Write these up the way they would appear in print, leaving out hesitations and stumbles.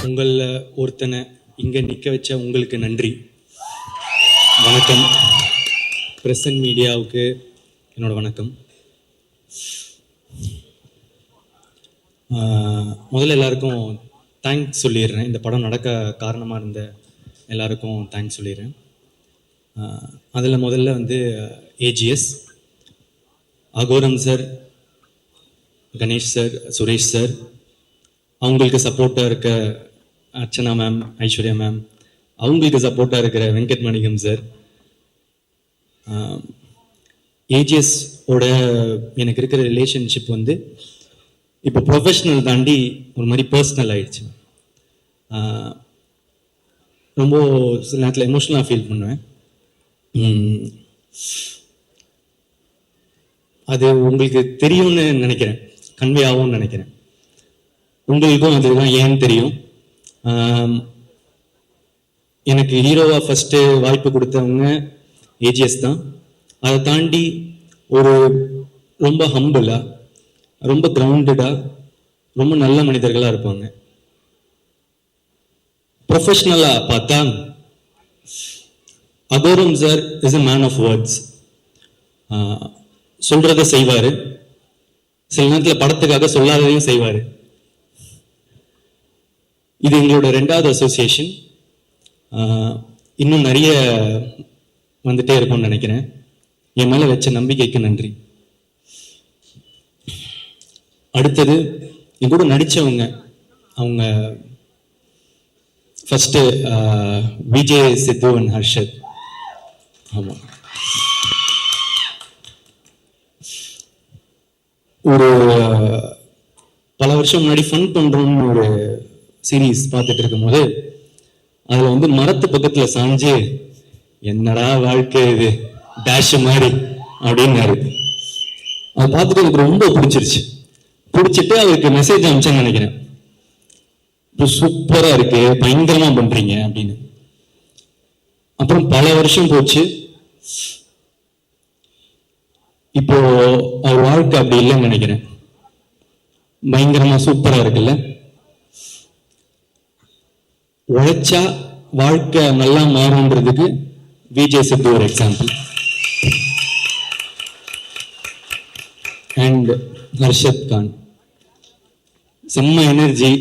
உங்களில் ஒருத்தனை இங்கே நிற்க வச்ச உங்களுக்கு நன்றி. வணக்கம். பிரஸ் அண்ட் மீடியாவுக்கு என்னோட வணக்கம். முதல்ல எல்லாருக்கும் தேங்க்ஸ் சொல்லிடுறேன். இந்த படம் நடக்க காரணமாக இருந்த எல்லாருக்கும் தேங்க்ஸ் சொல்லிடுறேன். அதில் முதல்ல AGS, Agoram sir, Ganesh sir, Suresh sir, அவங்களுக்கு சப்போர்ட்டாக இருக்க அர்ச்சனா மேம், ஐஸ்வர்யா மேம், அவங்களுக்கு சப்போர்ட்டாக இருக்கிற வெங்கட் மணிகம் சார். ஏஜிஎஸோட எனக்கு இருக்கிற ரிலேஷன்ஷிப் இப்போ ப்ரொஃபஷ்னல் தாண்டி ஒரு மாதிரி பர்சனல் ஆயிடுச்சு. ரொம்ப சில நேரத்தில் எமோஷ்னலாக ஃபீல் பண்ணுவேன். அது உங்களுக்கு தெரியும்னு நினைக்கிறேன், கன்வே ஆகும்னு நினைக்கிறேன். உங்களுக்கும் அதுதான் ஏன்னு தெரியும். எனக்கு ஹீரோவா ஃபர்ஸ்ட் வாய்ப்பு கொடுத்தவங்க ஏஜிஎஸ் தான். அதை தாண்டி ஒரு ரொம்ப ஹம்பிளா, ரொம்ப கிரவுண்டடா, ரொம்ப நல்ல மனிதர்களா இருப்பாங்க. ப்ரொஃபஷனலா பார்த்தா Agoram sir is a man of words. சொல்றதை செய்வாரு, சில நேரத்தில் படத்துக்காக சொல்லாததையும் செய்வாரு. இது எங்களோட 2வது அசோசியேஷன். இன்னும் நிறைய வந்துட்டே இருக்கும்னு நினைக்கிறேன். என் மேல வச்ச நம்பிக்கைக்கு நன்றி. அடுத்தது என் கூட நடிச்சவங்க, அவங்க ஃபர்ஸ்ட் விஜய், சித்து அண்ட் ஹர்ஷத். ஆமா, ஒரு பல வருஷம் முன்னாடி ஃபன் பண்றோம்னு ஒரு சீரீஸ் பார்த்துட்டு இருக்கும் போது அதுல மரத்து பக்கத்துல சாஞ்சு என்னடா வாழ்க்கை இது டேஷ் மாதிரி அப்படின்னாரு. அதை பார்த்துட்டு எனக்கு ரொம்ப பிடிச்சிட்டு அவருக்கு மெசேஜ் அனுப்பிச்சேன்னு நினைக்கிறேன். சூப்பரா இருக்கு, பயங்கரமா பண்றீங்க அப்படின்னு. அப்புறம் பல வருஷம் போச்சு. இப்போ அவர் வாழ்க்கை அப்படி இல்லைன்னு நினைக்கிறேன். பயங்கரமா சூப்பரா இருக்குல்ல. உழைச்சா வாழ்க்கை நல்லா மாறும்ன்றதுக்கு விஜய் சித்து ஒரு எக்ஸாம்பிள். அண்ட் ஹர்ஷத் கான் செம்ம எனர்ஜி,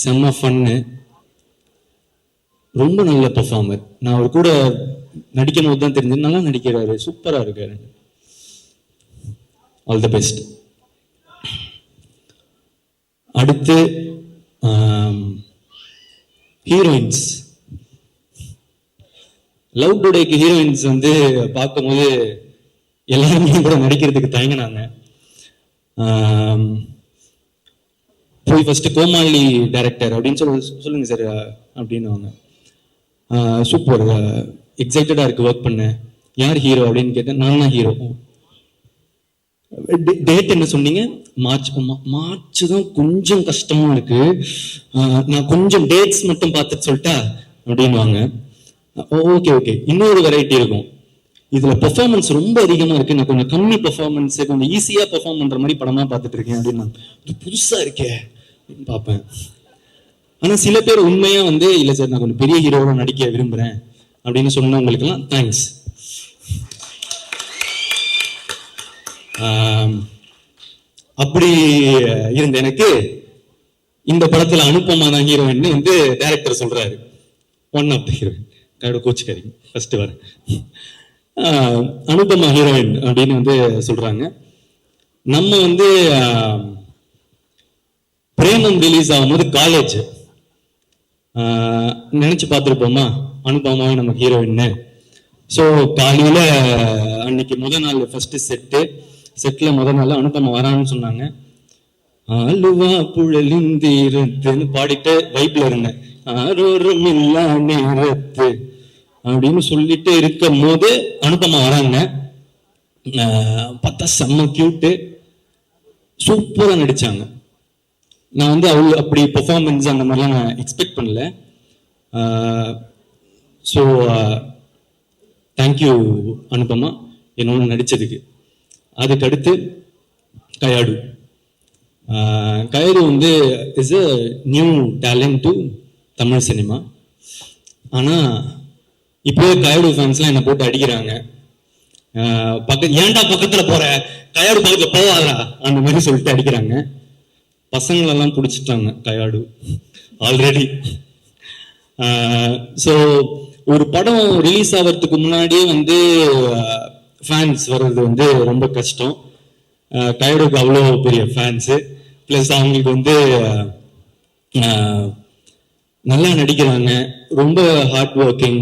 செம்ம ஃபன்னு, ரொம்ப நல்ல பெர்ஃபார்மர். நான் அவர் கூட நடிக்கும் போது தான் தெரிஞ்சது நல்லா நடிக்கிறாரு, சூப்பரா இருக்காரு. All the best. அடுத்து ஹீரோயின்ஸ். லவ் டுடேக்கு ஹீரோயின்ஸ் பார்க்கும்போது எல்லாருமே கூட நடிக்கிறதுக்கு தயங்கினாங்க. போய் ஃபர்ஸ்ட் கோமாளி டைரக்டர் அப்படின்னு சொல்லுங்க சார் அப்படின்னு. சூப்பர், எக்ஸைட்டடா இருக்கு ஒர்க் பண்ண. யார் ஹீரோ அப்படின்னு கேட்டேன். நான் தான் ஹீரோ. டேட் என்ன சொன்னீங்க? மார்ச் தான் கொஞ்சம் கஷ்டமா இருக்கு, நான் கொஞ்சம் டேட்ஸ் மட்டும் பார்த்துட்டு சொல்லிட்டா அப்படின்வாங்க. ஓகே, இன்னொரு வெரைட்டி இருக்கும். இதுல பெர்ஃபார்மன்ஸ் ரொம்ப அதிகமா இருக்கு, நான் கொஞ்சம் கம்மி பெர்ஃபார்மன்ஸ், கொஞ்சம் ஈஸியா பெர்ஃபார்ம் பண்ற மாதிரி படமா பார்த்துட்டு இருக்கேன் அப்படின்னு. இது புதுசா இருக்கே பார்ப்பேன். ஆனா சில பேர் உண்மையா இல்ல சார் நான் கொஞ்சம் பெரிய ஹீரோவோட நடிக்க விரும்புறேன் அப்படின்னு சொன்னவங்களுக்கு எல்லாம் தேங்க்ஸ். அப்படி இருந்த எனக்கு இந்த படத்துல அனுப்பமா தான் ஹீரோயின் டைரக்டர் சொல்றாரு. ஒன் ஆஃப் த ஹீரோயின் கையோட கோச்சுக்காரிங்க ஃபர்ஸ்ட் வர அனுப்பமா ஹீரோயின் அப்படின்னு சொல்றாங்க. நம்ம பிரேமம் ரிலீஸ் ஆகும்போது காலேஜ் நினைச்சு பார்த்துருப்போமா அனுப்பமாவே நம்ம ஹீரோயின். ஸோ காலையில அன்னைக்கு முதல் நாள் ஃபர்ஸ்ட் செட்ல முதல் நாள் அனுப்பமா வரான்னு சொன்னாங்க. அழுவா புழலிந்தீரத்துன்னு பாடிட்டு வைப்ல இருந்தேன். ஆரோரும் இல்லா நேரத்து அப்படின்னு சொல்லிட்டு இருக்கும் போது அனுப்பமா வராங்க. பார்த்தா செம்ம கியூட்டு, சூப்பரா நடிச்சாங்க. நான் அப்படி பெர்ஃபார்மன்ஸ் அந்த மாதிரிலாம் நான் எக்ஸ்பெக்ட் பண்ணல. ஸோ தேங்க்யூ அனுப்பமா என்னோட நடிச்சதுக்கு. அதுக்கு அடுத்து கயாடு. கயறு வந்து is a new talent to Tamil cinema. ஆனால் இப்போ கயடு ஃபேன்ஸ்லாம் என்னை போட்டு அடிக்கிறாங்க. ஏன்டா பக்கத்தில் போற, கயாடு பக்கத்தில் போவாதா அந்த மாதிரி சொல்லிட்டு அடிக்கிறாங்க. பசங்களெல்லாம் பிடிச்சிட்டாங்க கயாடு ஆல்ரெடி. ஸோ ஒரு படம் ரிலீஸ் ஆகிறதுக்கு முன்னாடியே வந்து ஃபேன்ஸ் வர்றது வந்து ரொம்ப கஷ்டம். கயடுக்கு அவ்வளோ பெரிய ஃபேன்ஸு, ப்ளஸ் அவங்களுக்கு வந்து நல்லா நடிக்கிறாங்க, ரொம்ப ஹார்ட் ஒர்க்கிங்,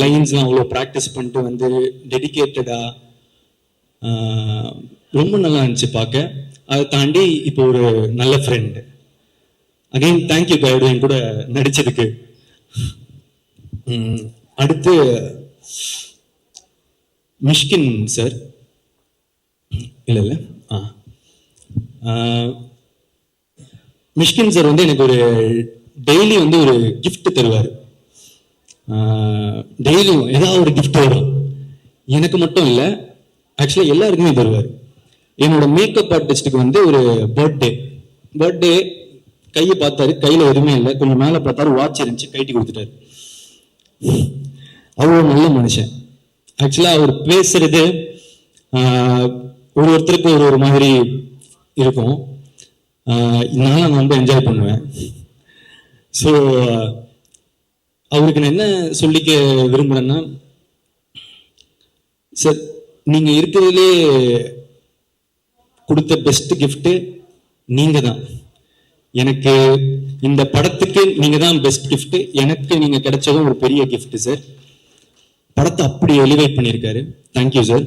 லைன்ஸ்லாம் அவ்வளோ ப்ராக்டிஸ் பண்ணிட்டு வந்து டெடிக்கேட்டடாக ரொம்ப நல்லா இருந்துச்சு பார்க்க. அதை தாண்டி இப்போ ஒரு நல்ல ஃப்ரெண்டு. அகைன் தேங்க்யூ கயடு என் கூட நடிச்சதுக்கு. அடுத்து மிஷ்கின் சார். இல்லை மிஷ்கின் சார் வந்து எனக்கு ஒரு டெய்லி வந்து ஒரு கிஃப்ட் தருவார். டெய்லியும் ஏதாவது ஒரு கிஃப்ட் வரும். எனக்கு மட்டும் இல்லை, ஆக்சுவலாக எல்லாருக்குமே தருவார். என்னோட மேக்கப் ஆர்டிஸ்டுக்கு வந்து ஒரு பர்த்டே கையை பார்த்தாரு, கையில் எதுவுமே இல்லை. கொஞ்சம் மேலே பார்த்தாரு, வாட்ச் இருந்துச்சு, கைட்டி கொடுத்துட்டாரு. அவ்வளோ நல்ல மனுஷன். ஆக்சுவலாக அவர் பேசுறது ஒருத்தருக்கு ஒரு மாதிரி இருக்கும். நான் ரொம்ப என்ஜாய் பண்ணுவேன். ஸோ அவருக்கு நான் என்ன சொல்லிக்க விரும்புகிறேன்னா, சார் நீங்கள் இருக்கிறதுலே கொடுத்த பெஸ்ட் கிஃப்ட்டு நீங்கள் தான். எனக்கு இந்த படத்துக்கு நீங்கள் தான் பெஸ்ட் கிஃப்ட்டு. எனக்கு நீங்கள் கிடைச்சதும் ஒரு பெரிய கிஃப்ட் சார். படத்தை அப்படி எலிவேட் பண்ணியிருக்காரு. Thank you sir.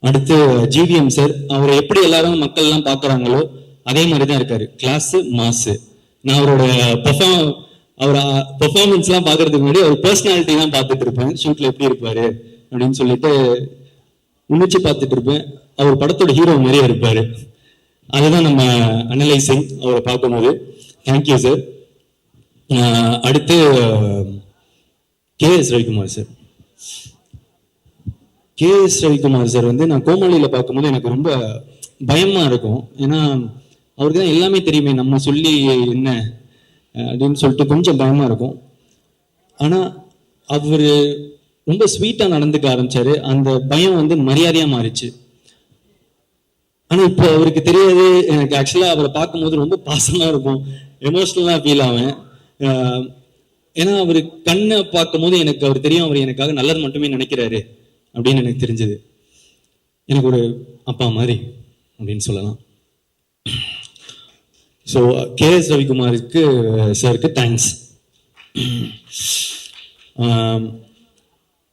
அடுத்து ஜிவிஎம் சார். அவரை எப்படி எல்லாரும் மக்கள்லாம் பார்க்குறாங்களோ அதே மாதிரி தான் இருக்காரு. கிளாஸு மாசு. நான் அவரோட பெர்ஃபார்மன்ஸ்லாம் பார்க்கறதுக்கு முன்னாடி அவர் பர்சனாலிட்டி தான் பார்த்துட்டு இருப்பேன். ஷூட்டில் எப்படி இருப்பாரு அப்படின்னு சொல்லிட்டு உன்னிச்சு பார்த்துட்டு இருப்பேன். அவர் படத்தோட ஹீரோ மாதிரியே இருப்பார். அதுதான் நம்ம அனலைசிங் அவரை பார்க்கும்போது. Thank you sir. அடுத்து KS Ravikumar sir. KS Ravikumar sir வந்து நான் கோமாளியில் பார்க்கும்போது எனக்கு ரொம்ப பயமாக இருக்கும். ஏன்னா அவருக்கு தான் எல்லாமே தெரியுமே, நம்ம சொல்லி என்ன அப்படின்னு சொல்லிட்டு கொஞ்சம் பயமாக இருக்கும். ஆனால் அவர் ரொம்ப ஸ்வீட்டாக நடந்துக்க ஆரம்பிச்சாரு. அந்த பயம் வந்து மரியாதையாக மாறிச்சு. ஆனால் இப்போ அவருக்கு தெரியாது. எனக்கு ஆக்சுவலாக அவரை பார்க்கும்போது ரொம்ப பாசமாக இருக்கும், எமோஷ்னலாக ஃபீல் ஆவேன். ஏன்னா அவர் கண்ணை பார்க்கும்போது எனக்கு அவர் தெரியும், அவர் எனக்காக நல்லது மட்டுமே நினைக்கிறாரு அப்படின்னு எனக்கு தெரிஞ்சது. எனக்கு ஒரு அப்பா மாதிரி அப்படின்னு சொல்லலாம். ஸோ KS ரவிக்குமாருக்கு சாருக்கு தேங்க்ஸ்.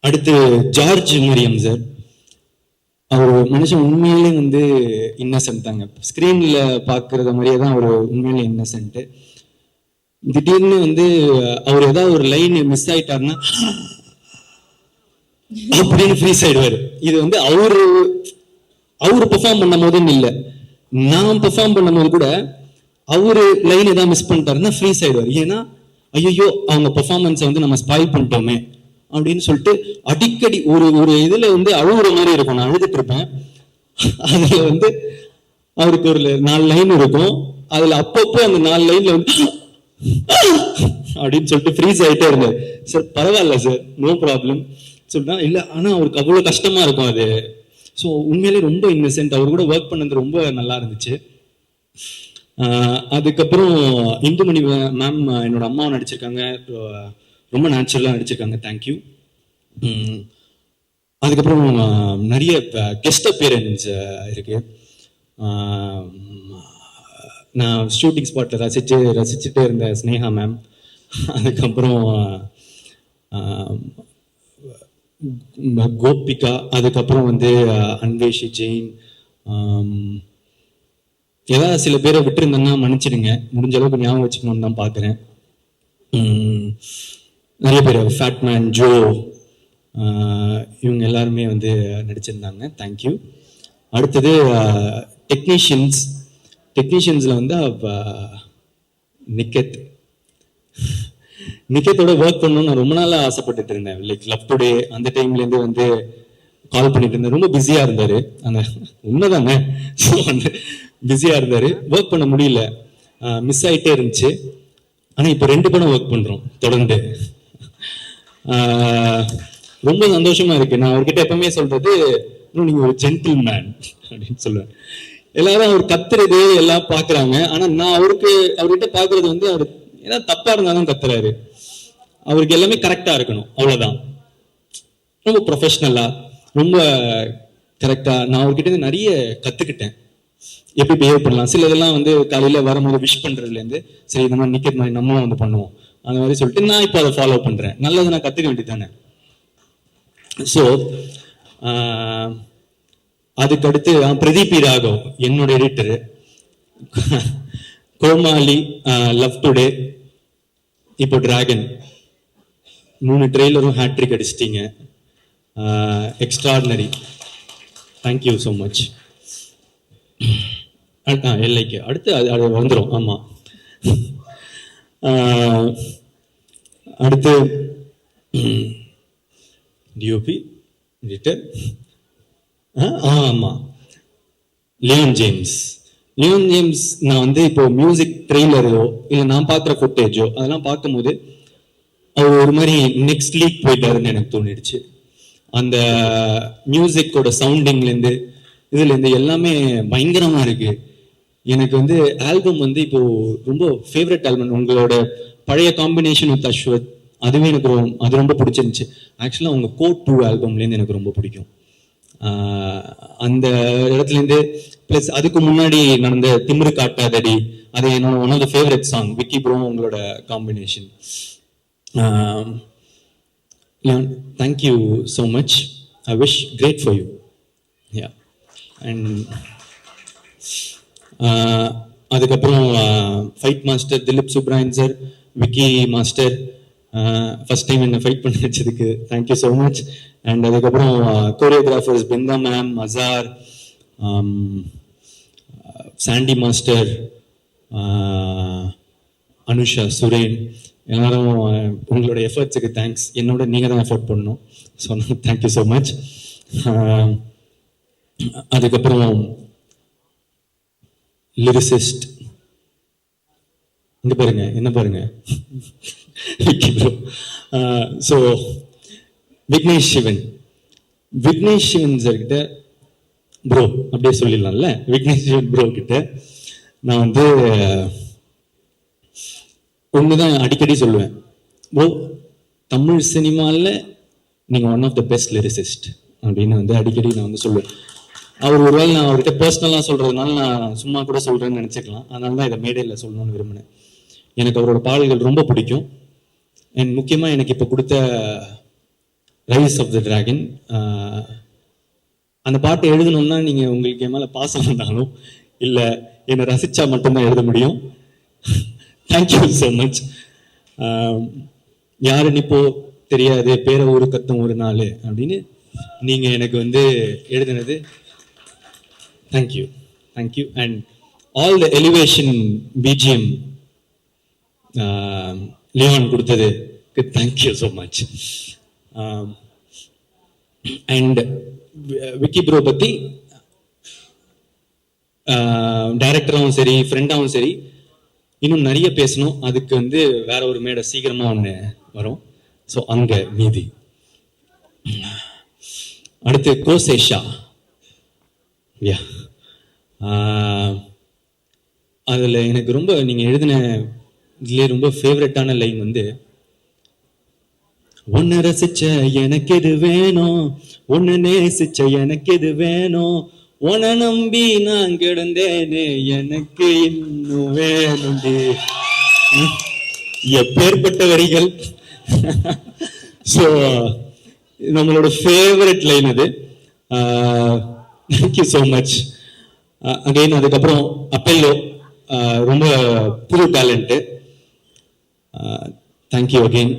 அடுத்து ஜார்ஜ் மரியம் சார். அவர் மனுஷன் உண்மையிலே வந்து இன்னசென்ட் தாங்க. ஸ்க்ரீனில் பார்க்குறத மாதிரியே தான் அவர் உண்மையிலே இன்னசென்ட்டு. திடீர்னு வந்து அவர் ஏதாவது ஒரு லைன் மிஸ் ஆயிட்டாருன்னா அப்படின்னு ஃப்ரீஸ் ஆயிடுவாரு. இது வந்து அவரு பெர்ஃபார்ம் பண்ணும் போதுன்னு இல்லை, நான் பெர்ஃபார்ம் பண்ணும் போது கூட அவரு லைன் ஏதாவது மிஸ் பண்ணிட்டாருன்னா ஃப்ரீஸ் ஆயிடுவார். ஏன்னா ஐயோ அவங்க பெர்ஃபார்மன்ஸை வந்து நம்ம ஸ்பாயில் பண்ணிட்டோமே அப்படின்னு சொல்லிட்டு அடிக்கடி ஒரு இதுல வந்து அழுகுற மாதிரி இருக்கும். நான் அழுதுட்டு இருப்பேன். அதுல வந்து அவருக்கு ஒரு 4 லைன் இருக்கும். அதுல அப்பப்போ அந்த 4 லைன்ல வந்து அப்படின்னு சொல்லிட்டு ஃப்ரீஸ் ஆகிட்டே இருந்தார். சார் பரவாயில்ல சார், நோ ப்ராப்ளம் சொல்லிட்டா இல்லை. ஆனால் அவருக்கு அவ்வளோ கஷ்டமா இருக்கும் அது. ஸோ உண்மையிலே ரொம்ப இன்னசென்ட். அவர் கூட ஒர்க் பண்ணது ரொம்ப நல்லா இருந்துச்சு. அதுக்கப்புறம் இந்துமணி மேம் என்னோட அம்மாவை நடிச்சிருக்காங்க, ரொம்ப நேச்சுரலாக நடிச்சிருக்காங்க. தேங்க்யூ. அதுக்கப்புறம் நிறைய கெஸ்ட் அப்பியரன்ஸ் இருக்கு. நான் ஷூட்டிங் ஸ்பாட்டில் ரசிச்சுட்டே இருந்த ஸ்னேகா மேம், அதுக்கப்புறம் கோபிகா, அதுக்கப்புறம் வந்து அன்வேஷி ஜெயின். ஏதாவது சில பேரை விட்டுருந்தேன்னா மன்னிச்சிடுங்க, முடிஞ்ச அளவுக்கு ஞாபகம் வச்சுக்கணும்னு தான் பார்க்குறேன். நிறைய பேர் ஃபேட்மேன், ஜோ, இவங்க எல்லாருமே வந்து நடிச்சிருந்தாங்க. தேங்க்யூ. அடுத்தது டெக்னீஷியன்ஸில் வந்து நிக்கத்தோட ஒர்க் பண்ணணும்னு நான் ரொம்ப நாளாக ஆசைப்பட்டுட்டு இருந்தேன். லைக் லவ் டுடே அந்த டைம்லேருந்து வந்து கால் பண்ணிட்டு இருந்தேன். ரொம்ப பிஸியா இருந்தாரு. அந்த உண்மைதானே, ஸோ வந்து பிஸியா இருந்தாரு, ஒர்க் பண்ண முடியல, மிஸ் ஆயிட்டே இருந்துச்சு. ஆனா இப்போ 2 படம் ஒர்க் பண்றோம் தொடர்ந்து. ரொம்ப சந்தோஷமா இருக்கு. நான் அவர்கிட்ட எப்பவுமே சொல்றது, நீங்க ஒரு ஜென்டில் மேன் அப்படின்னு சொல்லுவேன். எல்லாரும் அவர் கத்துறது எல்லாம் பாக்குறாங்க, ஆனா நான் அவர்கிட்ட பாக்குறது வந்து அவர் ஏதாவது தப்பா இருந்தாலும் கத்துறாரு. அவருக்கு எல்லாமே கரெக்டா இருக்கணும், அவ்வளவுதான். ரொம்ப ப்ரொஃபஷனலா, ரொம்ப கரெக்டா. நான் அவர்கிட்ட இருந்து நிறைய கத்துக்கிட்டேன், எப்படி பிஹேவ் பண்ணலாம். சில இதெல்லாம் வந்து காலையில வரும்போது விஷ் பண்றதுல இருந்து, சரி இந்த மாதிரி நிக்கிற மாதிரி நம்மளும் வந்து பண்ணுவோம், அந்த மாதிரி சொல்லிட்டு நான் இப்போ அதை ஃபாலோ பண்றேன். நல்லது நான் கத்துக்க வேண்டியது தானே. ஸோ அதுக்கு அடுத்து பிரதீப் ராகவ் என்னோட எடிட்டரு. கோமாளி, லவ் டுடே, இப்போ டிராகன், 3 ட்ரெய்லரும் ஹேட்ரிக் அடிச்சிட்டீங்க. Extraordinary, thank you so much. எல்லைக்கு அடுத்து அது வந்துடும். ஆமா, அடுத்து டிஓபி எடிட்டர். ஆமா, லியோன் ஜேம்ஸ். லியோன் ஜேம்ஸ் நான் வந்து இப்போ மியூசிக் ட்ரெய்லரோ இல்லை நான் பார்க்குற ஃபுட்டேஜோ அதெல்லாம் பார்க்கும்போது அவர் ஒரு மாதிரி நெக்ஸ்ட் லீக் போயிட்டாருன்னு எனக்கு தோணிடுச்சு. அந்த மியூசிக்கோட சவுண்டிங்லேருந்து இதுலேருந்து எல்லாமே பயங்கரமாக இருக்கு. எனக்கு வந்து ஆல்பம் வந்து இப்போ ரொம்ப ஃபேவரட் ஆல்பம். உங்களோட பழைய காம்பினேஷன் வித் அஸ்வத், அதுவே எனக்கு அது ரொம்ப பிடிச்சிருந்துச்சு. ஆக்சுவலாக உங்கள் கோட் 2 ஆல்பம்லேருந்து எனக்கு ரொம்ப பிடிக்கும். அந்த இடத்துலேருந்து ப்ளஸ் அதுக்கு முன்னாடி நடந்த திமிரு காட்டாதடி, அது என்னோட one of the favourite song. Vicky bro உங்களோட combination. Thank you so much. I wish great for you. Yeah. And அதுக்கப்புறம் fight master Dileep Subbarayan sir, Vicky master, first time என்ன ஃபைட் பண்ண வச்சதுக்கு தேங்க்யூ ஸோ மச். அண்ட் அதுக்கப்புறம் choreographers Brinda ma'am, Azhar, Sandy master, Anusha, Suren, எல்லாரும் உங்களோட எஃபர்ட்ஸுக்கு தேங்க்ஸ். என்னோட நீங்கள் தான் எஃபர்ட் பண்ணணும், ஸோ தேங்க்யூ ஸோ மச். அதுக்கப்புறம் லிரிசிஸ்ட், இங்க பாருங்க, என்ன பாருங்க, ஸோ விக்னேஷ் சிவன். விக்னேஷ் சிவன் சார் கிட்ட, ப்ரோ அப்படியே சொல்லிடலாம்ல, விக்னேஷ் சிவன் ப்ரோ கிட்ட நான் வந்து ஒண்ணுதான் அடிக்கடி சொல்லுவேன், ப்ரோ தமிழ் சினிமாவில் நீங்க one of the best lyricist அப்படின்னு வந்து அடிக்கடி நான் வந்து சொல்லுவேன். அவர் ஒருவேளை நான் அவர்கிட்ட பர்சனலாக சொல்றதுனால நான் சும்மா கூட சொல்றேன்னு நினைச்சுக்கலாம், அதனால தான் இதை மேடையில் சொல்லணும்னு விரும்பினேன். எனக்கு அவரோட பாடல்கள் ரொம்ப பிடிக்கும். அண்ட் முக்கியமாக எனக்கு இப்போ கொடுத்த ரைஸ் ஆஃப் த டிராகன், அந்த பாட்டை எழுதணும்னா நீங்கள் உங்களுக்கு என் மேலே பாசம் இருந்தாலும் இல்லை என்னை ரசிச்சா மட்டும்தான் எழுத முடியும். Thank you so much. யாருன்னு இப்போ தெரியாது, பேர ஒரு கத்தம் ஒரு நாள் அப்படின்னு நீங்கள் எனக்கு வந்து எழுதினது, thank you thank you. And all the elevation BGM Leon கொடுத்ததுக்கு thank you so much. And Vicky bro பற்றி டைரக்டராகவும் சரி ஃப்ரெண்டாகவும் சரி இன்னும் நிறைய பேசணும். அதுக்கு வந்து வேற ஒரு மேடை சீக்கிரமாக ஒன்று வரும், ஸோ அங்கே மீதி. அடுத்து கோசேஷா. யா, அதில் எனக்கு ரொம்ப நீங்கள் எழுதின இதுலேயே ரொம்ப ஃபேவரட்டான லைன் வந்து, ஒன்ன ரசிச்ச எனக்கு எது வேணும், ஒன்னு நேசிச்ச எனக்கு எது வேணும், உன நம்பி நான் கிடந்தேனே எனக்கு இன்னும் வேணும்டி. எப்பேற்பட்ட வரிகள். ஸோ நம்மளோட ஃபேவரட் லைன் அது. Thank you so much again. அதுக்கப்புறம் அப்பல்லோ, ரொம்ப புது talent, thank you again.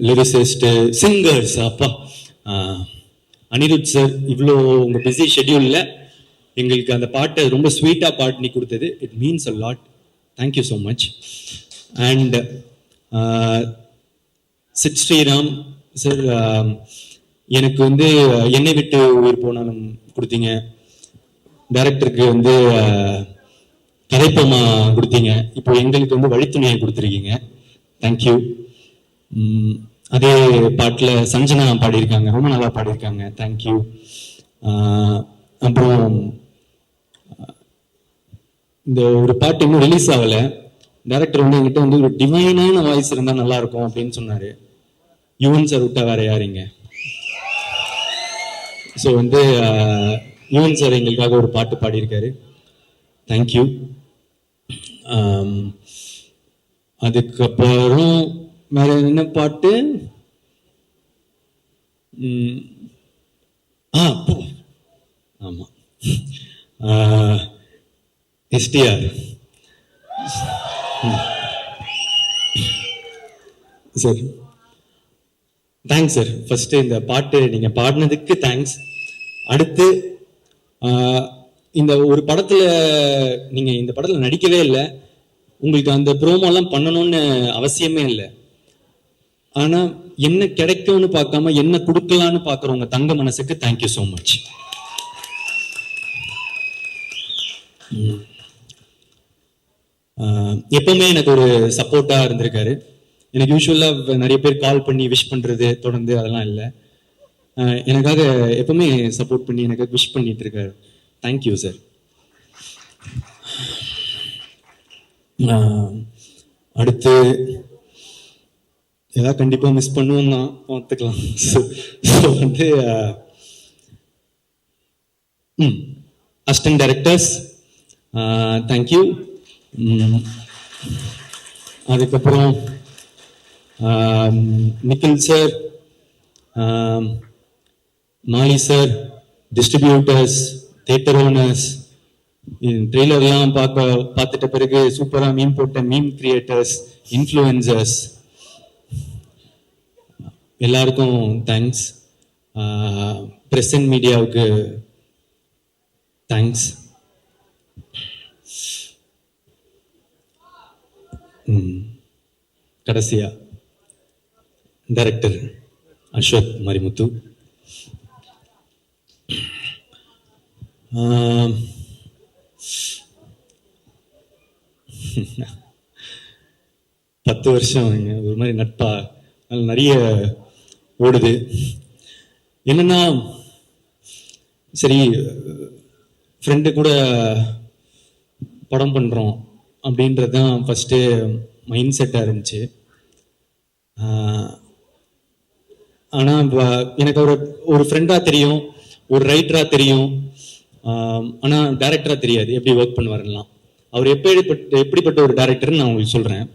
Lyricist, singers, அப்பா அனிருத் சார், இவ்வளோ உங்கள் பிஸி ஷெட்யூலில் எங்களுக்கு அந்த பாட்டை ரொம்ப ஸ்வீட்டாக பாட்டு கொடுத்தது, it means a lot. Thank you so much. And Sid Sriram sir, எனக்கு வந்து என்னை விட்டு உயிர் போனாலும் கொடுத்தீங்க. டைரக்டருக்கு வந்து கதைப்பமா கொடுத்தீங்க. இப்போ எங்களுக்கு வந்து வழித்துணையை கொடுத்துருக்கீங்க. தேங்க்யூ. அதே பாட்டில் சஞ்சனா பாடியிருக்காங்க, ரொம்ப நல்லா பாடியிருக்காங்க. தேங்க்யூ. அப்புறம் இந்த ஒரு பாட்டு இன்னும் ரிலீஸ் ஆகலை. டைரக்டர் வந்து என்கிட்ட வந்து ஒரு டிவைனான வாய்ஸ் இருந்தால் நல்லா இருக்கும் அப்படின்னு சொன்னாரு. யுவன் சார் விட்டா வேற யாருங்க? ஸோ வந்து யுவன் சார் எங்களுக்காக ஒரு பாட்டு பாடியிருக்காரு. தேங்க்யூ. அதுக்கப்புறம் வேற என்ன பாட்டு? ஆமா, STR sir. Thanks sir. First இந்த பாட்டு நீங்க பாடினதுக்கு தேங்க்ஸ். அடுத்து இந்த ஒரு படத்துல நீங்க இந்த படத்துல நடிக்கவே இல்லை, உங்களுக்கு அந்த ப்ரோமோலாம் பண்ணணும்னு அவசியமே இல்லை. ஆனா என்ன கிடைக்கும்னு பார்க்காம என்ன கொடுக்கலான்னு பாக்குறவங்க தங்க மனசுக்கு தேங்க்யூ ஸோ மச். எப்பவுமே எனக்கு ஒரு சப்போர்ட்டா இருந்திருக்காரு. எனக்கு யூஸ்வலா நிறைய பேர் கால் பண்ணி விஷ் பண்றது தொடர்ந்து அதெல்லாம் இல்லை. எனக்காக எப்பவுமே சப்போர்ட் பண்ணி எனக்காக விஷ் பண்ணிட்டு இருக்காரு. Thank you sir. அடுத்து ஏதாவது கண்டிப்பா மிஸ் பண்ணுவோம் தான், பார்த்துக்கலாம். வந்து அசிஸ்டன்ட் டைரக்டர்ஸ் தேங்க்யூ. அதுக்கப்புறம் நிக்கில் சார், மாலி சார், டிஸ்ட்ரிபியூட்டர்ஸ், தியேட்டர் ஓனர்ஸ், ட்ரெய்லர்லாம் பார்த்துட்ட பிறகு சூப்பராக மீம் போட்ட மீம் கிரியேட்டர்ஸ், இன்ஃப்ளூயன்சர்ஸ், எல்லாருக்கும் தேங்க்ஸ். பிரசன்ட் மீடியாவுக்கு தேங்க்ஸ். கடைசியா டைரக்டர் அஸ்வத் மரிமுத்து, 10 வருஷம் ஒரு மாதிரி நட்பா நிறைய ஓடுது. என்னன்னா சரி ஃப்ரெண்டு கூட படம் பண்றோம் அப்படின்றது தான் ஃபர்ஸ்ட் மைண்ட் செட்டா இருந்துச்சு. ஆனா எனக்கு ஒரு ஃப்ரெண்டா தெரியும், ஒரு ரைட்டரா தெரியும், ஆனா டைரக்டரா தெரியாது, எப்படி ஒர்க் பண்ணுவாருலாம். அவர் எப்படிப்பட்ட ஒரு டைரக்டர்னு நான் உங்களுக்கு சொல்றேன்.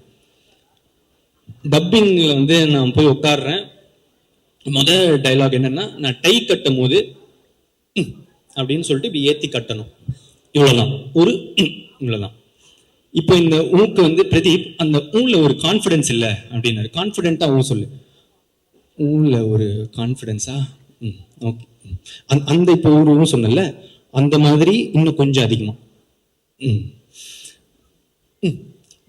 டப்பிங்ல வந்து நான் போய் உட்காடுறேன். முதல் டைலாக் என்னன்னா, நான் டை கட்டும் போது அப்படின்னு சொல்லிட்டு இப்படி ஏத்தி கட்டணும், இவ்வளவுதான். இவ்வளவுதான். இப்போ இந்த ஊக்கு வந்து பிரதீப் அந்த ஊர்ல ஒரு கான்பிடன்ஸ் இல்லை அப்படின்னாரு. கான்பிடென்ட்டா ஊ சொல்லு. ஊர்ல ஒரு கான்பிடன்ஸா? ஓகே. அந்த இப்போ ஊரும் சொன்னல, அந்த மாதிரி இன்னும் கொஞ்சம் அதிகமா.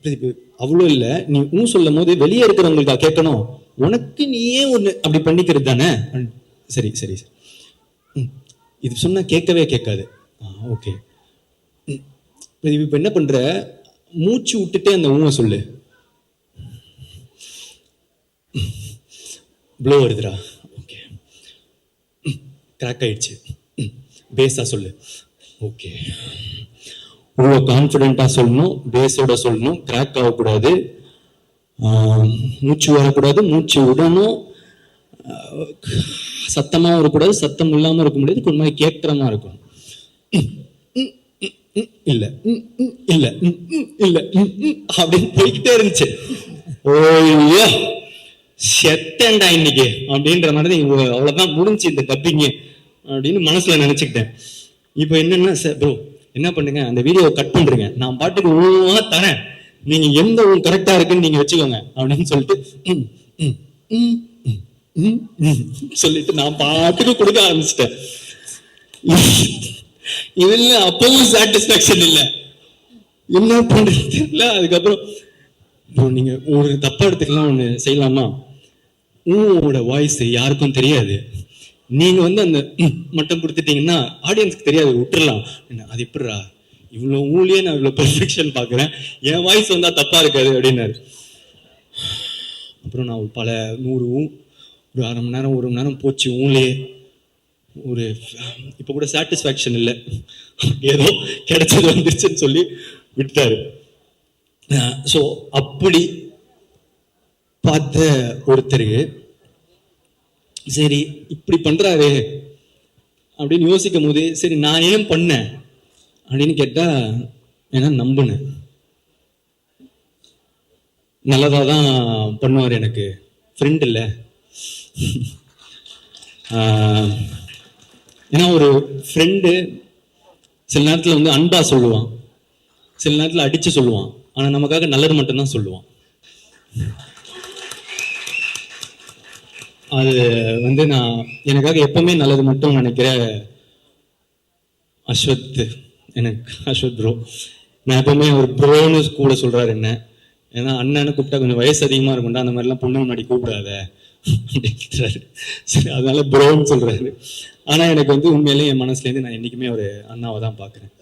பிரதீப் அவ்வளோ இல்லை, நீ சொல்லும் போது வெளியே இருக்கிறவங்களுக்கா கேட்கணும், உனக்கு நீயே ஒண்ணு அப்படி பண்ணிக்கிறது தானே. சரி சரி சரி, இது சொன்னா கேட்கவே கேட்காது. ஓகே. இப்ப என்ன பண்ற, மூச்சு விட்டுட்டே அந்த ஊமை சொல்லு. ப்ளோ வருதுடா. ஓகே. கிராக் ஆயிடுச்சு. பேஸா சொல்லு. ஓகே. இவ்வளோ கான்ஃபிடென்ட்டா சொல்லணும், பேஸோட சொல்லணும், கிராக் ஆகக்கூடாது, மூச்சு வரக்கூடாது, மூச்சு விடணும், சத்தமா வரக்கூடாது, சத்தம் இல்லாம இருக்க முடியாது, கொஞ்ச மாதிரி கேட்கறமா இருக்கும். இல்ல இல்ல இல்ல அப்படின்னு போய்கிட்டே இருந்துச்சு. ஓய்யோ செத்தண்டா இன்னைக்கு அப்படின்ற மாதிரி அவ்வளவுதான் முடிஞ்சு இந்த டப்பிங் அப்படின்னு மனசுல நினைச்சுக்கிட்டேன். இப்ப என்னன்னா, சார் ப்ரோ என்ன பண்ணுங்க, அந்த வீடியோ கட் பண்றீங்க, நான் பாட்டுக்கு ஊவா தரேன், நீங்க எந்த ஊர் கரெக்டா இருக்குன்னு நீங்க வச்சுக்கோங்க அப்படின்னு சொல்லிட்டு சொல்லிட்டு நான் பாட்டுக்கு கொடுக்க ஆரம்பிச்சிட்டேன். இதுல அப்பவும் சாட்டிஸ்பாக்சன் இல்ல, என்ன பண்றது தெரியல. அதுக்கப்புறம் நீங்க ஒரு தப்பா எடுத்துக்கலாம், ஒண்ணு செய்யலாமா, உங்களோட வாய்ஸ் யாருக்கும் தெரியாது, நீங்க வந்து அந்த மட்டும் கொடுத்துட்டீங்கன்னா ஆடியன்ஸ்க்கு தெரியாது, விட்டுறலாம். அது எப்படிரா இவ்வளவு ஊழியே நான் இவ்வளவு பெர்ஃபெக்ஷன் பாக்குறேன், என் வாய்ஸ் வந்தா தப்பா இருக்காது அப்படின்னாரு. அப்புறம் நான் பல 100 ஒரு அரை மணி நேரம் 1 மணி நேரம் போச்சு ஊழியே. ஒரு இப்ப கூட சாட்டிஸ்ஃபேக்ஷன் இல்லை, ஏதோ கிடைச்சது வந்துருச்சுன்னு சொல்லி விட்டாரு. ஸோ அப்படி பார்த்த ஒருத்தருக்கு சரி இப்படி பண்றாரு அப்படின்னு யோசிக்கும் போது சரி நான் ஏன் பண்ணேன் அப்படின்னு கேட்டா, ஏன்னா நம்பினேன் நல்லதா தான் பண்ணுவார். எனக்கு ஃப்ரெண்ட் இல்லை, ஏன்னா ஒரு ஃப்ரெண்டு சில நேரத்தில் வந்து அன்பா சொல்லுவான், சில நேரத்தில் அடிச்சு சொல்லுவான், ஆனா நமக்காக நல்லது மட்டும்தான் சொல்லுவான். அது வந்து நான் எனக்காக எப்பவுமே நல்லது மட்டும் நினைக்கிற அஸ்வத், எனக்கு அஸ்வத் ப்ரோ. நான் எப்பவுமே ஒரு ப்ரோன்னு கூட சொல்றாரு என்ன, ஏன்னா அண்ணன்னு கூப்பிட்டா கொஞ்சம் வயசு அதிகமா இருக்கும்டா, அந்த மாதிரிலாம் பொண்ணு முன்னாடி கூப்பிடாத அப்படின்றாரு. சரி அதனால ப்ரோன்னு சொல்றாரு. ஆனா எனக்கு வந்து உண்மையிலேயே என் மனசுல இருந்து நான் என்னைக்குமே ஒரு அண்ணாவை தான் பாக்குறேன்.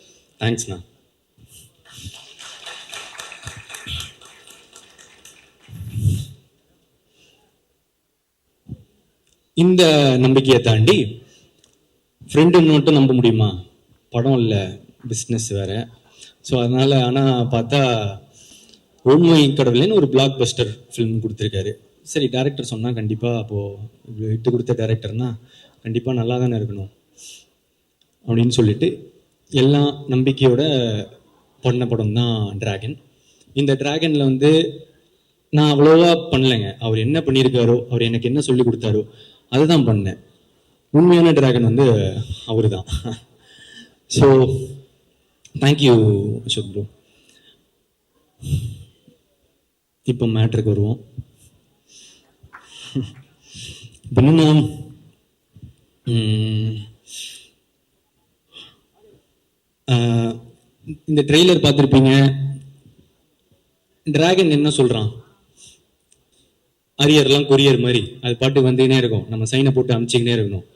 தேங்க்ஸ்ண்ணா. இந்த நம்பிக்கையை தாண்டி ஃப்ரெண்டுன்னு மட்டும் நம்ப முடியுமா? படம் இல்லை, பிஸ்னஸ் வேற. ஸோ அதனால ஆனால் பார்த்தா உண்மை கடவுளேன்னு ஒரு பிளாக் பஸ்டர் ஃபிலிம் கொடுத்துருக்காரு. சரி டேரக்டர் சொன்னால் கண்டிப்பாக அப்போது விட்டு கொடுத்த டேரக்டர்னா கண்டிப்பாக நல்லா தானே இருக்கணும் அப்படின்னு சொல்லிட்டு எல்லாம் நம்பிக்கையோட பண்ண படம் தான் டிராகன். இந்த டிராகனில் வந்து நான் அவ்வளோவா பண்ணலைங்க. அவர் என்ன பண்ணியிருக்காரோ, அவர் எனக்கு என்ன சொல்லி கொடுத்தாரோ அதுதான் பண்ணேன். உண்மையான டிராகன் வந்து அவரு தான். So thank you Ashok bro. இப்போ மேட்ருக்கு வருவோம். என்னன்னா இந்த ட்ரெய்லர் பார்த்துருப்பீங்க. டிராகன் என்ன சொல்றான், அரியர்லாம் கொரியர் மாதிரி அது பாட்டு வந்துக்கினே இருக்கும், நம்ம சைனை போட்டு அமுச்சிக்கினே இருக்கணும்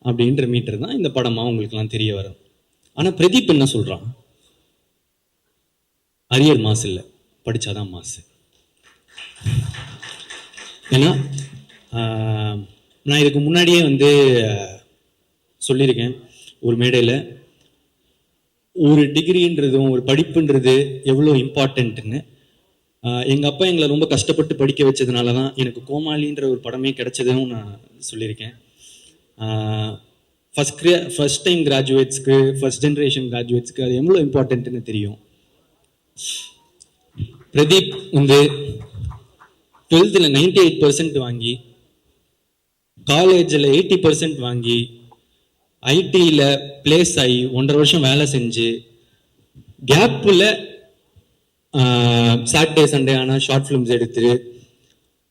அப்படின்ற மீட்டர் தான் இந்த படமா உங்களுக்குலாம் தெரிய வரும். ஆனா பிரதீப் என்ன சொல்றான், அரியர் மாசு இல்லை, படிச்சாதான் மாசு. ஏன்னா நான் இதுக்கு முன்னாடியே வந்து சொல்லியிருக்கேன் ஒரு மேடையில், ஒரு டிகிரின்றதும் ஒரு படிப்புன்றது எவ்வளோ இம்பார்ட்டன்ட்னு. எங்கள் அப்பா எங்களை ரொம்ப கஷ்டப்பட்டு படிக்க வச்சதுனால தான் எனக்கு கோமாளின்ற ஒரு படமே கிடைச்சதுன்னு நான் சொல்லியிருக்கேன். ஃபர்ஸ்ட் டைம் கிராஜுவேட்ஸ்க்கு, ஃபர்ஸ்ட் ஜென்ரேஷன் கிராஜுவேட்ஸ்க்கு அது எவ்வளோ இம்பார்ட்டன்ட்னு தெரியும். பிரதீப் வந்து 12th 98% வாங்கி, காலேஜில் 80% வாங்கி, ஐடியில் பிளேஸ் ஆகி 1.5 வருஷம் வேலை செஞ்சு, கேப்பில் சாட்டர்டே சண்டே ஆனால் ஷார்ட் ஃபிலிம்ஸ் எடுத்து,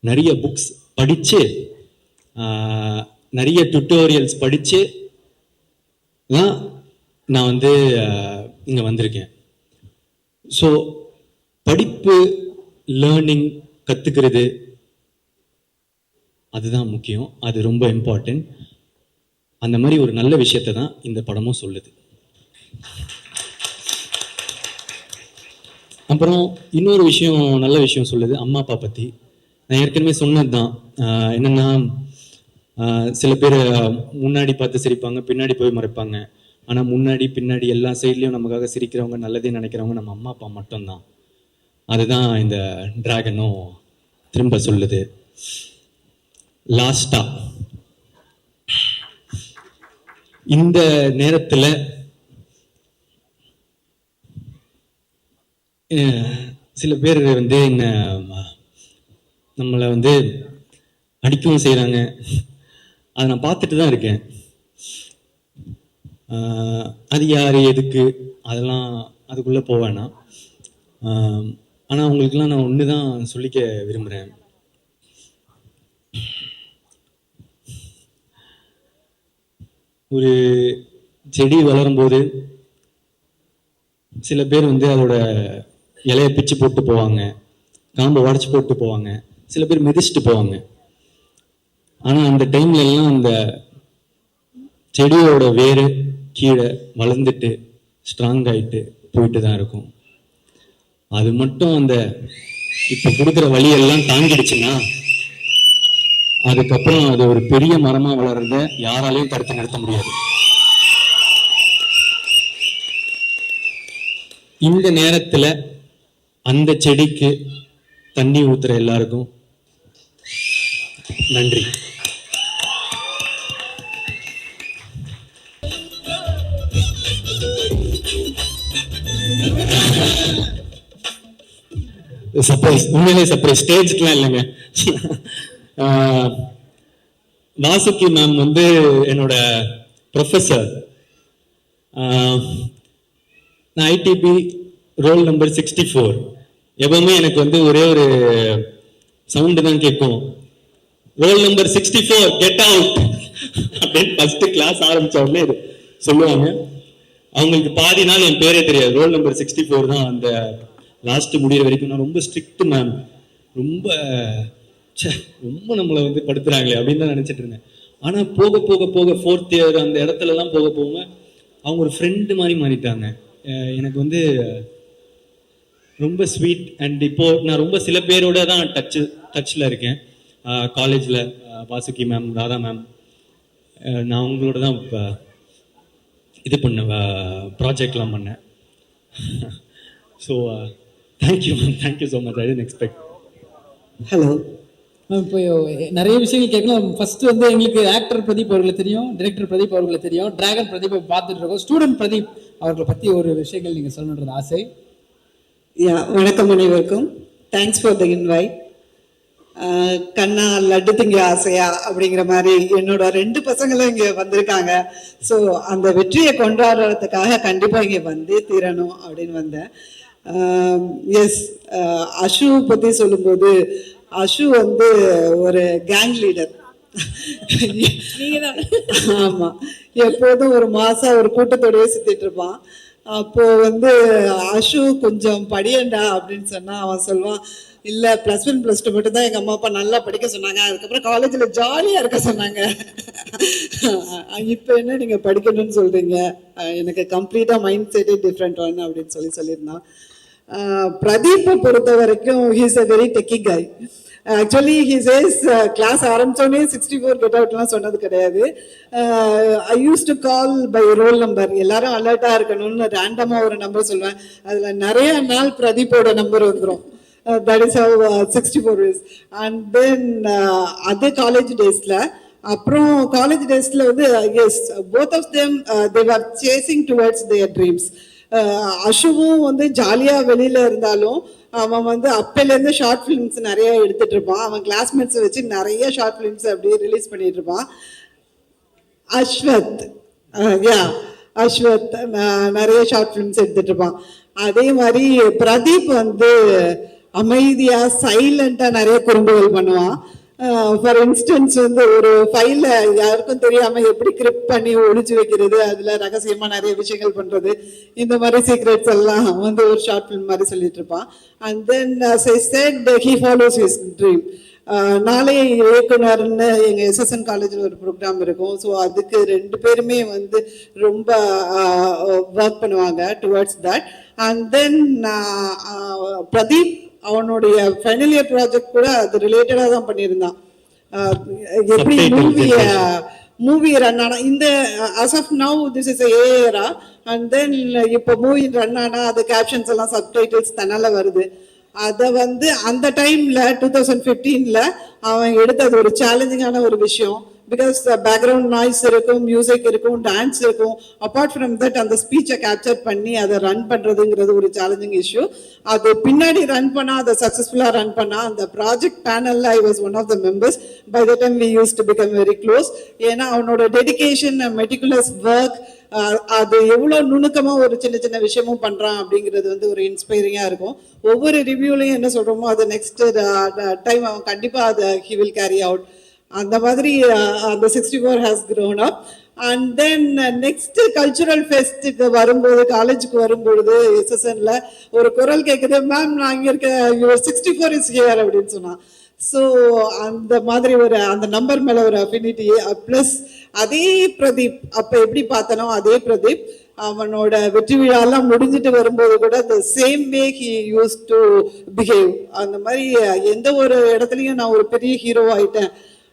நிறைய புக்ஸ் படித்து, நிறைய டுட்டோரியல்ஸ் படித்து தான் நான் வந்து இங்கே வந்திருக்கேன். ஸோ படிப்பு, லேர்னிங், கற்றுக்கிறது அதுதான் முக்கியம், அது ரொம்ப இம்பார்ட்டன்ட். அந்த மாதிரி ஒரு நல்ல விஷயத்தை தான் இந்த படமும் சொல்லுது. அப்புறம் இன்னொரு விஷயம், நல்ல விஷயம் சொல்லுது அம்மா அப்பா பற்றி. நான் ஏற்கனவே சொன்னது தான், என்னென்னா சில பேர் முன்னாடி பார்த்து சிரிப்பாங்க, பின்னாடி போய் மறைப்பாங்க. ஆனால் முன்னாடி பின்னாடி எல்லா சைட்லேயும் நமக்காக சிரிக்கிறவங்க, நல்லதே நினைக்கிறவங்க நம்ம அம்மா அப்பா மட்டும்தான். அதுதான் இந்த டிராகனும் திரும்ப சொல்லுது. லாஸ்டா இந்த நேரத்துல சில பேர் வந்து என்ன நம்மளை வந்து அடிக்கவும் செய்யறாங்க. அதை நான் பார்த்துட்டு தான் இருக்கேன். அது யாரு எதுக்கு அதெல்லாம் அதுக்குள்ள போவேனா. ஆனா உங்களுக்கெல்லாம் நான் ஒண்ணுதான் சொல்லிக்க விரும்புறேன். ஒரு செடி வளரும் போது சில பேர் வந்து அதோட இலையை பிச்சு போட்டு போவாங்க, காம்பை உடச்சு போட்டு போவாங்க, சில பேர் மிதிச்சுட்டு போவாங்க. ஆனா அந்த டைம்ல எல்லாம் அந்த செடியோட வேறு கீழே வளர்ந்துட்டு ஸ்ட்ராங் ஆயிட்டு போயிட்டு தான் இருக்கும். அது மட்டும் அந்த இப்ப கொடுக்குற வழியெல்லாம் தாங்கிடுச்சுன்னா அதுக்கப்புறம் அது ஒரு பெரிய மரமா வளர்றத யாராலையும் தடுத்து நிறுத்த முடியாது. இந்த நேரத்துல அந்த செடிக்கு தண்ணி ஊத்துற எல்லாருக்கும் நன்றி. சர்ப்ரைஸ், உண்மையிலே சர்ப்ரைஸ், ஸ்டேஜ்லாம் இல்லைங்க. வாசுகி மேம் வந்து என்னோட ப்ரொஃபஸர். நான் ஐடிபி ரோல் நம்பர் 64. எப்பவுமே எனக்கு வந்து ஒரே ஒரு சவுண்டு தான் கேட்கும், ரோல் நம்பர் 64 கெட் அவுட் அப்படின்னு ஃபர்ஸ்ட் கிளாஸ் ஆரம்பிச்ச உடனே சொல்லுவாங்க. அவங்களுக்கு பாதி நாள் என் பேரே தெரியாது, ரோல் நம்பர் 64 தான். அந்த லாஸ்ட் முடிகிற வரைக்கும் நான் ரொம்ப ஸ்ட்ரிக்ட் மேம், ரொம்ப ரொம்ப நம்மளை வந்து படுத்துறாங்களே அப்படின்னு தான் நினைச்சிட்டு இருந்தேன். ஆனா போக போக போக 4th இயர் அந்த இடத்துல எல்லாம் போக போக அவங்க ஒரு ஃப்ரெண்டு மாதிரி மாறிட்டாங்க. எனக்கு வந்து ரொம்ப ஸ்வீட். அண்ட் இப்போ நான் ரொம்ப சில பேரோட தான் டச்சில் இருக்கேன். காலேஜில் வாசுகி மேம், ராதா மேம், நான் அவங்களோட தான் இது பண்ண ப்ராஜெக்ட்லாம் பண்ணேன். So thank you ma'am, thank you so much. I didn't expect. Hello ma'am, இப்போ நிறைய விஷயங்கள் கேட்கலாம். ஃபர்ஸ்ட் வந்து எங்களுக்கு ஆக்டர் பிரதீப் அவர்களை தெரியும், டிரெக்டர் பிரதீப் அவர்களை தெரியும், டிராகன் பிரதீப் பார்த்துட்டு இருக்கோம். ஸ்டூடெண்ட் பிரதீப் அவர்களை பற்றி ஒரு விஷயங்கள் நீங்கள் சொல்லணுன்றது ஆசை. வணக்கம் அனைவருக்கும். Thanks for the invite. Kanna Laddu Thinga Aasaiya அப்படிங்கிற மாதிரி என்னோட 2 பசங்களும் இங்கே வந்திருக்காங்க. ஸோ அந்த வெற்றியை கொண்டாடுறதுக்காக கண்டிப்பாக இங்கே வந்தே தீரணும் அப்படின்னு வந்தேன். எஸ், அஷு பற்றி சொல்லும்போது, அஷு வந்து ஒரு கேங் லீடர். ஆமா, எப்போதும் ஒரு மாசம் ஒரு கூட்டத்தோடய சுத்திட்டு இருப்பான். அப்போ வந்து அஷு கொஞ்சம் படியண்டா அப்படின்னு சொன்னா அவன் சொல்லுவான், இல்ல +1 +2 மட்டும் தான் எங்க அம்மா அப்பா நல்லா படிக்க சொன்னாங்க, அதுக்கப்புறம் காலேஜ்ல ஜாலியா இருக்க சொன்னாங்க. இப்ப என்ன நீங்க படிக்கணும்னு சொல்றீங்க, எனக்கு கம்ப்ளீட்டா மைண்ட் செட்டே டிஃப்ரெண்ட் ஒன் அப்படின்னு சொல்லியிருந்தான். பிரதீப்பை பொறுத்த வரைக்கும் he's a very techie guy. Actually he says class ஆரம்பிச்சோடனே 64 கெட் அவுட்லாம் சொன்னது கிடையாது. I use to call by roll number. எல்லாரும் அலர்ட்டா இருக்கணும்னு ரேண்டமா ஒரு நம்பர் சொல்லுவேன். அதுல நிறைய நாள் பிரதீப்போட நம்பர் வந்துடும். That is how 64 is. And then other college daysல, அப்புறம் காலேஜ் டேஸ்ல வந்து yes, both of them they were chasing towards their dreams. அஷுவும் வந்து ஜாலியா வெளியில இருந்தாலும் அவன் வந்து அப்பையிலேருந்து ஷார்ட் ஃபிலிம்ஸ் நிறைய எடுத்துட்டு இருப்பான். அவன் கிளாஸ்மேட்ஸை வச்சு நிறைய ஷார்ட் ஃபிலிம்ஸ் அப்படியே ரிலீஸ் பண்ணிட்டு இருப்பான். அஸ்வத், அஸ்வத் நிறைய ஷார்ட் ஃபிலிம்ஸ் எடுத்துட்டு இருப்பான். அதே மாதிரி பிரதீப் வந்து அமைதியா சைலண்டா நிறைய குறும்புகள் பண்ணுவான். ஃபார் இன்ஸ்டன்ஸ் வந்து ஒரு ஃபைல யாருக்கும் தெரியாம எப்படி கிரிப்ட் பண்ணி ஒழிச்சு வைக்கிறது, அதுல ரகசியமா நிறைய விஷயங்கள் பண்றது, இந்த மாதிரி சீக்ரெட்ஸ் எல்லாம் வந்து ஒரு ஷார்ட் ஃபிலிம் மாதிரி சொல்லிட்டு இருப்பான். And then as I said, he follows his dream. நாளைய இயக்குனர்னு எங்க SSN காலேஜில் ஒரு ப்ரோக்ராம் இருக்கும். ஸோ அதுக்கு 2 பேருமே வந்து ரொம்ப ஒர்க் பண்ணுவாங்க towards that. And then Pradeep அவனுடைய ஃபைனல் இயர் ப்ராஜெக்ட் கூட அது ரிலேட்டடாக தான் பண்ணியிருந்தான். எப்படி மூவி ரன் ஆனா இந்த as of now this is a era, and then இப்போ மூவி ரன் ஆனா அது கேப்ஷன்ஸ் எல்லாம் சப்டைட்டில்ஸ் தன்னால வருது. அதை வந்து அந்த டைம்ல 2015ல அவன் எடுத்தது ஒரு சேலஞ்சிங்கான ஒரு விஷயம். பிகாஸ் பேக்ரவுண்ட் நாய்ஸ் இருக்கும், மியூசிக் இருக்கும், டான்ஸ் இருக்கும். அப்பார்ட் ஃப்ரம் தட் அந்த ஸ்பீச்சை கேப்சர் பண்ணி அதை ரன் பண்றதுங்கிறது ஒரு சேலஞ்சிங் இஷ்யூ. அது பின்னாடி ரன் பண்ணா, அதை சக்சஸ்ஃபுல்லா ரன் பண்ணா, அந்த ப்ராஜெக்ட் பேனல்ல I was one of the members. By the time we use to become very close. ஏன்னா அவனோட டெடிகேஷன், மெட்டிகுலஸ் ஒர்க், அது எவ்வளவு நுணுக்கமா ஒரு சின்ன சின்ன விஷயமும் பண்றான் அப்படிங்கிறது வந்து ஒரு இன்ஸ்பைரிங்கா இருக்கும். ஒவ்வொரு ரிவ்யூலையும் என்ன சொல்றோமோ அதை நெக்ஸ்ட் டைம் அவன் கண்டிப்பா அதை ஹி வில் கேரி அவுட். அந்த மாதிரி அந்த 64 has grown up. And then next cultural ஃபெஸ்ட்டுக்கு வரும்போது, காலேஜுக்கு வரும்பொழுது SSNல ஒரு குரல் கேட்குது, மேம் நான் இங்கே இருக்க, யுவர் 64 is here அப்படின்னு சொன்னான். ஸோ அந்த மாதிரி ஒரு அந்த நம்பர் மேலே ஒரு அஃபினிட்டி. ப்ளஸ் அதே பிரதீப் அப்ப எப்படி பார்த்தனோ அதே பிரதீப் அவனோட வெற்றி விழாலாம் முடிஞ்சிட்டு வரும்போது கூட the same way he used to behave. அந்த மாதிரி எந்த ஒரு இடத்துலயும் நான் ஒரு பெரிய ஹீரோ ஆயிட்டேன்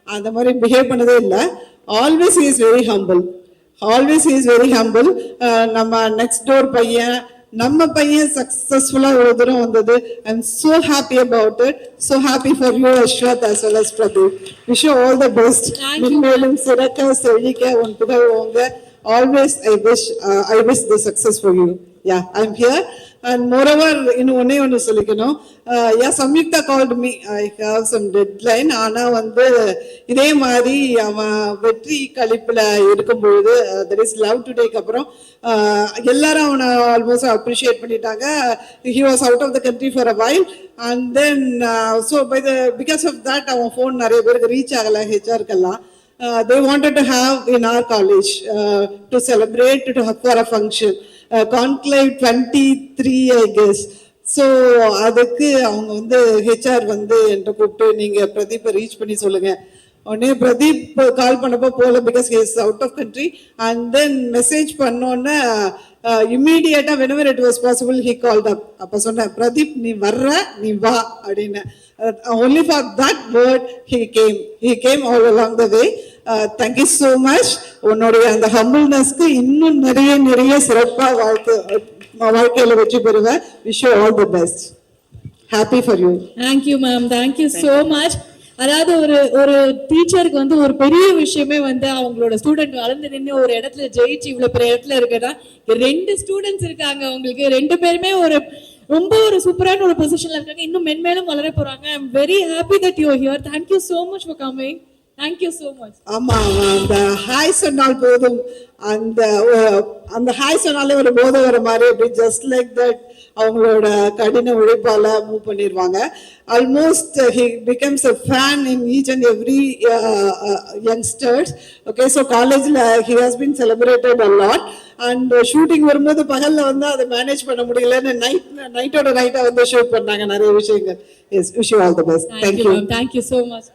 அந்த மாதிரி பிஹேவ் பண்ணதே இல்லை. Always he is very humble. Always he is very humble. நம்ம நெக்ஸ்ட் டோர் பையன் நம்ம பையன் சக்சஸ்ஃபுல்லா ஒரு தூரம் வந்தது. I am so happy about it. So happy for you Ashwath as well as Pradeep. Wish you all the best. மேலும் சிறக்க செழிக்க உன் புகழ் ஓங்க. Always I wish the success for you. Yeah, I'm here. And moreover, இன்னும் ஒண்ணு சொல்லிக்கணும். Yeah, Samyukta called me. I have some deadline. ஆனா வந்து இதே மாதிரி அவன் வெற்றி கழிப்புல இருக்கும்பொழுது there is love today-க்கு அப்புறம் எல்லாரும் அவனை ஆல்மோஸ்ட் அப்ரிஷியேட் பண்ணிட்டாங்க. He was out of the country for a while and then so because of that அவன் ஃபோன் நிறைய பேருக்கு ரீச் ஆகல ஹெச்ஆர்க்கெல்லாம். They wanted to have in our college to celebrate for a function. Conclave 23 I guess. So அதுக்கு அவங்க வந்து HR வந்து என்கிட்ட கூப்பிட்டு நீங்க பிரதீப்பை ரீச் பண்ணி சொல்லுங்க. உடனே பிரதீப் கால் பண்ணப்போ போல because he is out of country. And then message பண்ணோன்னே இம்மீடியட்டா whenever it was possible he called up. அப்ப சொன்னேன் பிரதீப் நீ வர்ற நீ வா அப்படின்னு. Only for that word he came all along the way. Thank you so much. உன்னுடைய அந்த ஹம்பிள்னஸ்க்கு இன்னும் நிறைய சிறப்பா வாழ்க்கையில வெற்றி பெறுவேன். Wish you all the best. Happy for you. Thank you ma'am. Thank you so much. அதாவது ஒரு டீச்சருக்கு வந்து ஒரு பெரிய விஷயமே வந்து அவங்களோட ஸ்டூடெண்ட் வளர்ந்து நின்று ஒரு இடத்துல ஜெயிச்சு இவ்வளவு பெரிய இடத்துல இருக்குன்னா 2 ஸ்டூடெண்ட்ஸ் இருக்காங்க உங்களுக்கு. 2 பேருமே ரொம்ப ஒரு சூப்பரான ஒரு பொசிஷன்ல இருக்காங்க. இன்னும் மென்மேலும் வளர போறாங்க. I am very happy that you are here. Thank you so much for coming. Thank you so much. ஆமா அந்த ஹாய் சொன்னால் போதும். அந்த ஹாய் சொன்னாலே ஒரு போதை வர மாதிரி அப்படி ஜஸ்ட் லைக் தட் அவங்களோட கடின உழைப்பால மூவ் பண்ணிடுவாங்க. Almost he becomes a fan in each and every youngsters. Okay, so காலேஜ்ல he has been celebrated a lot and shooting வரும்போது பகல்ல வந்து அதை மேனேஜ் பண்ண முடியலன்னு நைட்டோட நைட்டா வந்து ஷூட் பண்ணாங்க நிறைய விஷயங்கள். Yes, wish you all the best. Thank you ma'am. Thank you so much.